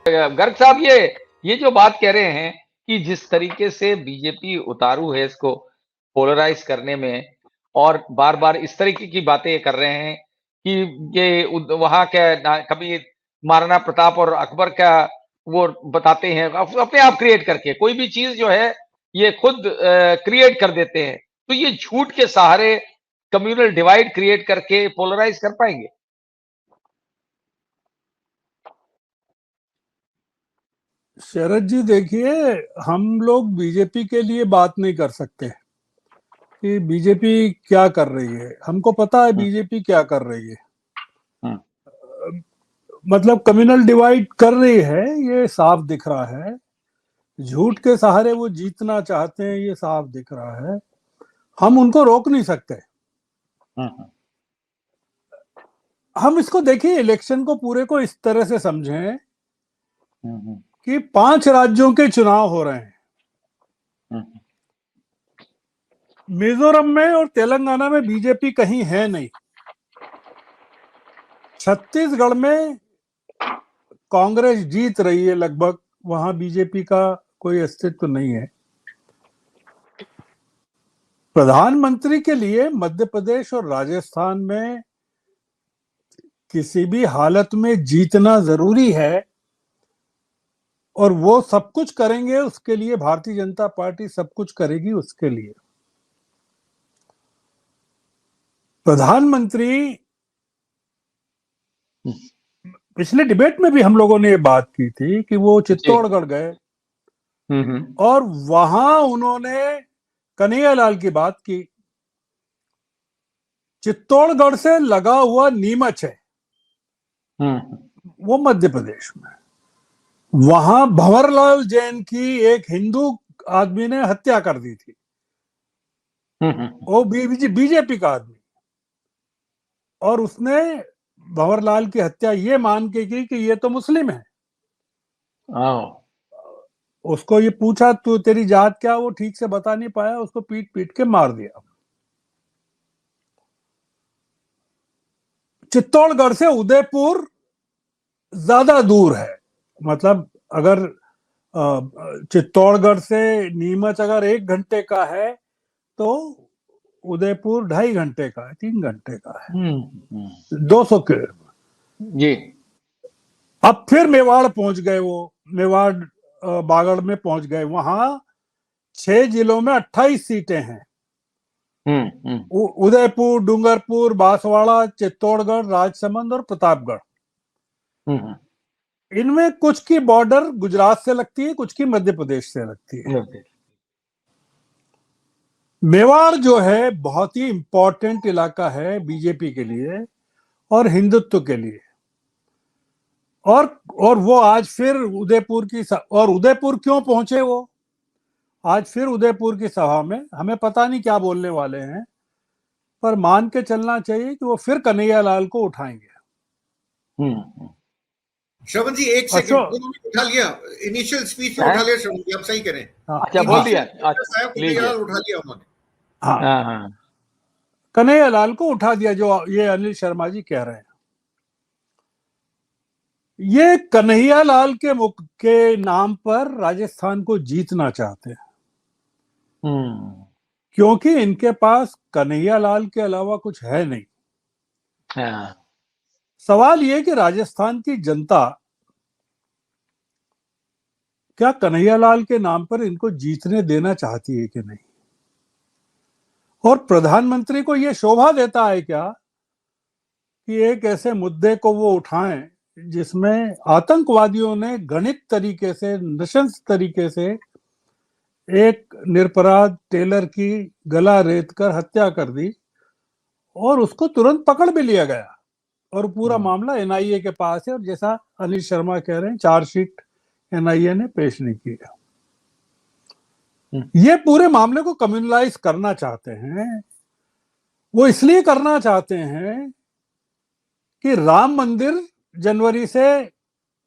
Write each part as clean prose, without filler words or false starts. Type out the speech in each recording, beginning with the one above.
गर्ग साहब, ये जो बात कह रहे हैं कि जिस तरीके से बीजेपी उतारू है इसको पोलराइज करने में, और बार बार इस तरीके की बातें कर रहे हैं कि ये वहां क्या कभी महाराणा प्रताप और अकबर का वो बताते हैं अपने आप क्रिएट करके, कोई भी चीज जो है ये खुद क्रिएट कर देते हैं। तो ये झूठ के सहारे कम्युनल डिवाइड क्रिएट करके पोलराइज कर पाएंगे? शरद जी देखिए, हम लोग बीजेपी के लिए बात नहीं कर सकते कि बीजेपी क्या कर रही है। हमको पता है बीजेपी क्या कर रही है। मतलब कम्युनल डिवाइड कर रही है, ये साफ दिख रहा है। झूठ के सहारे वो जीतना चाहते हैं, ये साफ दिख रहा है। हम उनको रोक नहीं सकते। हम इसको देखिए, इलेक्शन को पूरे को इस तरह से समझें कि 5 राज्यों के चुनाव हो रहे हैं। मिजोरम में और तेलंगाना में बीजेपी कहीं है नहीं। छत्तीसगढ़ में कांग्रेस जीत रही है लगभग, वहां बीजेपी का कोई अस्तित्व नहीं है। प्रधानमंत्री के लिए मध्य प्रदेश और राजस्थान में किसी भी हालत में जीतना जरूरी है, और वो सब कुछ करेंगे उसके लिए। भारतीय जनता पार्टी सब कुछ करेगी उसके लिए। प्रधानमंत्री, पिछले डिबेट में भी हम लोगों ने ये बात की थी कि वो चित्तौड़गढ़ गए और वहां उन्होंने कन्हैयालाल की बात की। चित्तौड़गढ़ से लगा हुआ नीमच है, वो मध्य प्रदेश में। वहां भंवरलाल जैन की एक हिंदू आदमी ने हत्या कर दी थी, वो बीजेपी का आदमी, और उसने भंवरलाल की हत्या ये मान के की कि ये तो मुस्लिम है। उसको ये पूछा तू तेरी जात क्या, वो ठीक से बता नहीं पाया, उसको पीट पीट के मार दिया। चित्तौड़गढ़ से उदयपुर ज्यादा दूर है। मतलब अगर चित्तौड़गढ़ से नीमच अगर 1 घंटे का है, तो उदयपुर 2.5 घंटे का है, 3 घंटे का है। 200 किलोमीटर जी। अब फिर मेवाड़ पहुंच गए, वो मेवाड़ बागड़ में पहुंच गए। वहां 6 जिलों में 28 सीटें हैं। उदयपुर, डूंगरपुर, बांसवाड़ा, चित्तौड़गढ़, राजसमंद और प्रतापगढ़। इनमें कुछ की बॉर्डर गुजरात से लगती है, कुछ की मध्य प्रदेश से लगती है। मेवाड़ जो है बहुत ही इंपॉर्टेंट इलाका है बीजेपी के लिए और हिंदुत्व के लिए। और वो आज फिर उदयपुर की, और उदयपुर क्यों पहुंचे वो आज फिर उदयपुर की सभा में, हमें पता नहीं क्या बोलने वाले हैं, पर मान के चलना चाहिए कि वो फिर कन्हैयालाल को उठाएंगे। श्रवण जी एक सेकंड, उन्होंने उठा लिया, इनिशियल स्पीच में उठा लिया श्रवण जी, आप सही करें। अच्छा, बोल दिया। कन्हैयालाल उठा लिया उन्होंने। हाँ, कन्हैयालाल को उठा दिया, जो ये अनिल शर्मा जी कह रहे हैं। ये कन्हैयालाल के नाम पर राजस्थान को जीतना चाहते हैं, क्योंकि इनके पास कन्हैयालाल के अलावा कुछ है नहीं। सवाल यह कि राजस्थान की जनता क्या कन्हैयालाल के नाम पर इनको जीतने देना चाहती है कि नहीं, और प्रधानमंत्री को यह शोभा देता है क्या कि एक ऐसे मुद्दे को वो उठाएं जिसमें आतंकवादियों ने घृणित तरीके से, नृशंस तरीके से एक निरपराध टेलर की गला रेत कर हत्या कर दी, और उसको तुरंत पकड़ भी लिया गया, और पूरा मामला एनआईए के पास है। और जैसा अनिल शर्मा कह रहे हैं, चार्जशीट एनआईए ने पेश नहीं किया। ये पूरे मामले को कम्युनलाइज करना चाहते हैं। वो इसलिए करना चाहते हैं कि राम मंदिर जनवरी से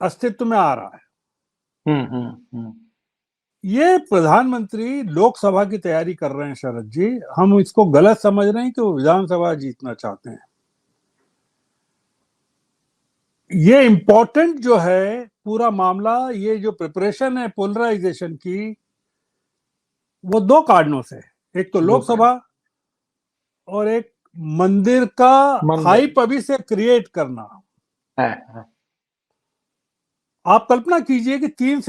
अस्तित्व में आ रहा है। ये प्रधानमंत्री लोकसभा की तैयारी कर रहे हैं शरद जी। हम इसको गलत समझ रहे हैं कि वो विधानसभा जीतना चाहते हैं। ये इम्पोर्टेंट जो है पूरा मामला, ये जो प्रिपरेशन है पोलराइजेशन की, वो दो कारणों से, एक तो लोकसभा और एक मंदिर का हाइप अभी से क्रिएट करना है। आप कल्पना कीजिए कि 3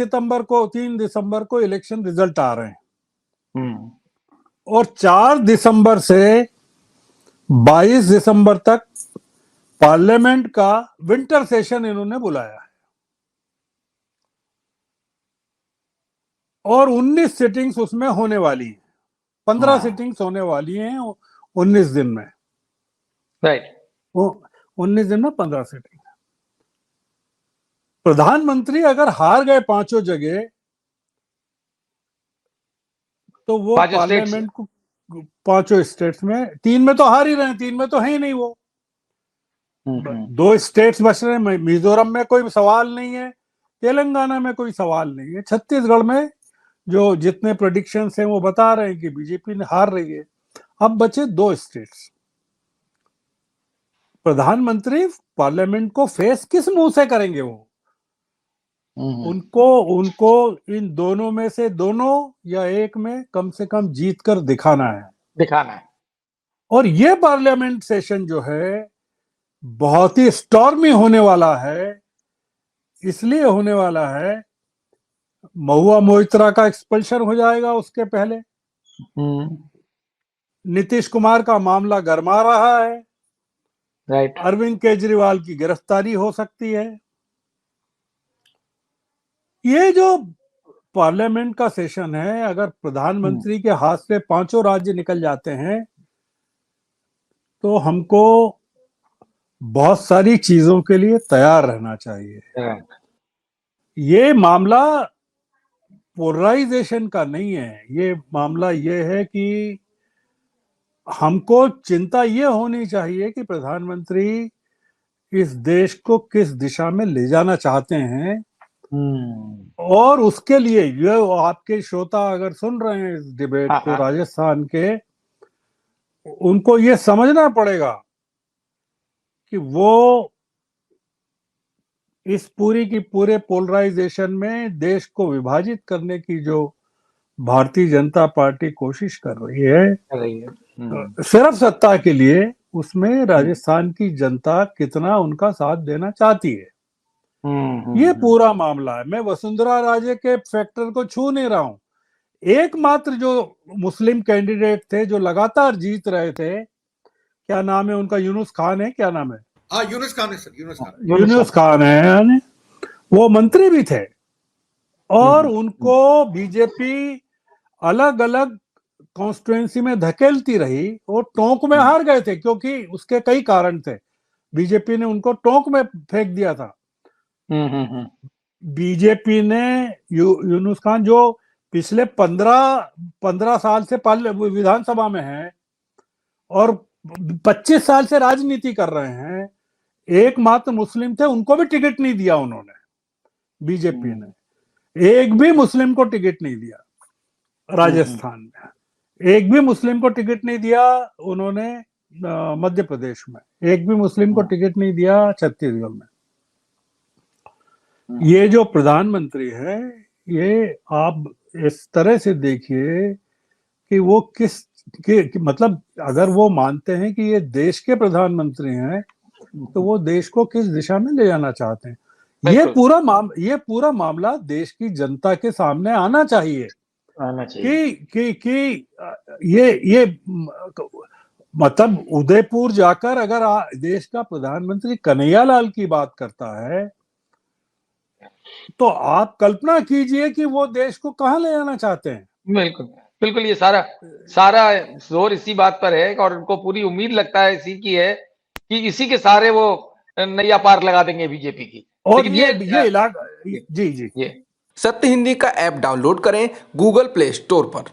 दिसंबर को इलेक्शन रिजल्ट आ रहे हैं और 4 दिसंबर से 22 दिसंबर तक पार्लियामेंट का विंटर सेशन इन्होंने बुलाया है और 19 सिटिंग्स उसमें होने वाली हैं, 15 सिटिंग्स होने वाली हैं 19 दिन में, राइट। 19 दिन में 15 सिटिंग। प्रधानमंत्री अगर हार गए पांचों जगह तो वो पार्लियामेंट को, पांचों स्टेट्स में, 3 में तो हार ही रहे हैं, 3 में तो है ही नहीं वो, 2 स्टेट्स बच रहे हैं। मिजोरम में कोई सवाल नहीं है, तेलंगाना में कोई सवाल नहीं है, छत्तीसगढ़ में जो जितने प्रेडिक्शंस हैं वो बता रहे हैं कि बीजेपी ने हार रही है। अब बचे 2 स्टेट्स। प्रधानमंत्री पार्लियामेंट को फेस किस मुंह से करेंगे वो? उनको इन दोनों में से दोनों या एक में कम से कम जीत कर दिखाना है। और ये पार्लियामेंट सेशन जो है बहुत ही स्टॉर्मी होने वाला है। इसलिए होने वाला है, महुआ मोइत्रा का एक्सपल्शन हो जाएगा उसके पहले, नीतीश कुमार का मामला गरमा रहा है, राइट। अरविंद केजरीवाल की गिरफ्तारी हो सकती है। ये जो पार्लियामेंट का सेशन है, अगर प्रधानमंत्री के हाथ से 5 राज्य निकल जाते हैं तो हमको बहुत सारी चीजों के लिए तैयार रहना चाहिए। ये मामला पोलराइजेशन का नहीं है, ये मामला ये है कि हमको चिंता ये होनी चाहिए कि प्रधानमंत्री इस देश को किस दिशा में ले जाना चाहते हैं। और उसके लिए ये आपके श्रोता अगर सुन रहे हैं इस डिबेट को राजस्थान के, उनको ये समझना पड़ेगा कि वो इस पूरे पोलराइजेशन में देश को विभाजित करने की जो भारतीय जनता पार्टी कोशिश कर रही है सिर्फ सत्ता के लिए, उसमें राजस्थान की जनता कितना उनका साथ देना चाहती है, ये पूरा मामला है। मैं वसुंधरा राजे के फैक्टर को छू नहीं रहा हूं। एकमात्र जो मुस्लिम कैंडिडेट थे जो लगातार जीत रहे थे, क्या नाम है उनका, यूनुस खान है, क्या नाम है? यूनुस खान है सर, यूनुस खान है। वो मंत्री भी थे और उनको बीजेपी अलग अलग कॉन्स्टिट्यूएंसी में धकेलती रही और टोंक में हार गए थे, क्योंकि उसके कई कारण थे। बीजेपी ने उनको टोंक में फेंक दिया था। बीजेपी ने यूनुस खान जो पिछले 15 साल से विधानसभा में है और 25 साल से राजनीति कर रहे हैं, एकमात्र मुस्लिम थे, उनको भी टिकट नहीं दिया उन्होंने। बीजेपी ने एक भी मुस्लिम को टिकट नहीं दिया राजस्थान में, एक भी मुस्लिम को टिकट नहीं दिया उन्होंने मध्य प्रदेश में, एक भी मुस्लिम को टिकट नहीं दिया छत्तीसगढ़ में। ये जो प्रधानमंत्री है, ये आप इस तरह से देखिए कि वो मतलब अगर वो मानते हैं कि ये देश के प्रधानमंत्री हैं तो वो देश को किस दिशा में ले जाना चाहते हैं, ये पूरा मामला देश की जनता के सामने आना चाहिए कि ये मतलब उदयपुर जाकर अगर देश का प्रधानमंत्री कन्हैयालाल की बात करता है तो आप कल्पना कीजिए कि वो देश को कहां ले जाना चाहते हैं। बिल्कुल ये सारा जोर इसी बात पर है और उनको पूरी उम्मीद लगता है इसी की है कि इसी के सारे वो नैया पार लगा देंगे बीजेपी की। और ये इलाका जी सत्य हिंदी का ऐप डाउनलोड करें गूगल प्ले स्टोर पर।